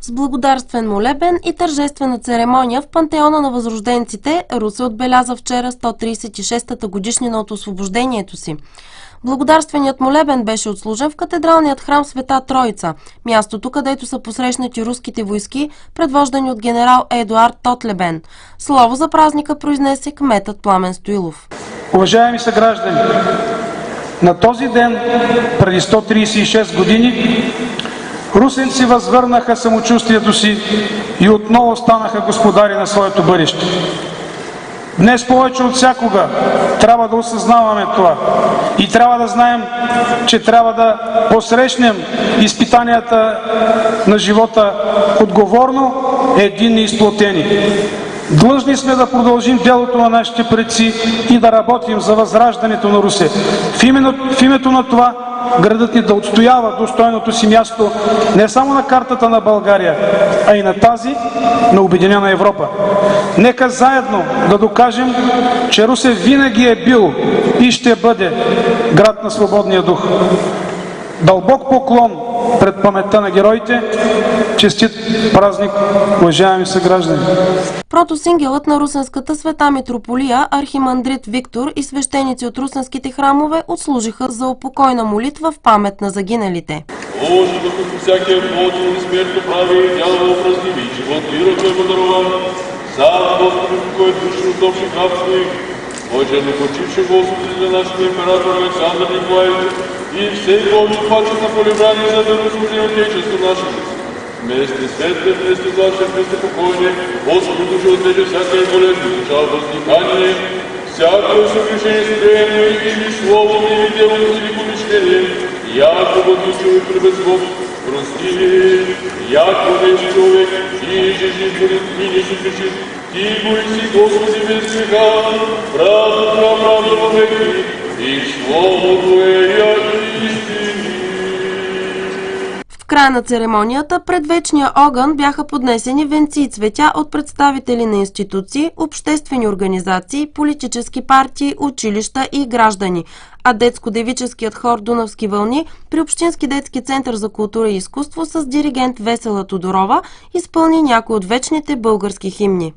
С благодарствен молебен и тържествена церемония в Пантеона на възрожденците Русе отбеляза вчера 136-та годишнина от освобождението си. Благодарственият молебен беше отслужен в катедралният храм Света Троица, мястото, където са посрещнати руските войски, предвождани от генерал Едуард Тотлебен. Слово за празника произнесе кметът Пламен Стоилов. Уважаеми съграждани, на този ден, преди 136 години, русенци възвърнаха самочувствието си и отново станаха господари на своето бъдеще. Днес повече от всякога трябва да осъзнаваме това и трябва да знаем, че трябва да посрещнем изпитанията на живота отговорно, единни и сплотени. Длъжни сме да продължим делото на нашите предци и да работим за възраждането на Русе. В името на това градът ни да отстоява достойното си място не само на картата на България, а и на тази на Обединена Европа. Нека заедно да докажем, че Русе винаги е бил и ще бъде град на свободния дух. Дълбок поклон пред паметта на героите. Честит празник, уважаеми съграждани! Протосингелът на Русенската света митрополия архимандрит Виктор и свещеници от русенските храмове отслужиха за упокойна молитва в памет на загиналите. Боже, докато всякия плод и смъртно прави, дявол праздниви, живот мира Твоего дарова, сам Господи, кой души от общи храбствуй, Боже, не почивши Господи за нашия император Александър Николаевич и все Божи паче на полебрани, за да разслужи Отечество наше. Вместе светле, вместе злаше, вместе покойне, Господи, души отведе всякая болезнь, душа въздихание, всякое съгрешение спрямо или словом, или делом, или помещением, яко въздушил и пребезгов, прости, яко неш човек, ти же жив, и не си грешит, ти бойся, Господи, без греха, правда во веки, и слово Твоя истини. В края на церемонията пред вечния огън бяха поднесени венци и цветя от представители на институции, обществени организации, политически партии, училища и граждани, а детско-девическият хор Дунавски вълни при Общински детски център за култура и изкуство с диригент Весела Тодорова изпълни някои от вечните български химни.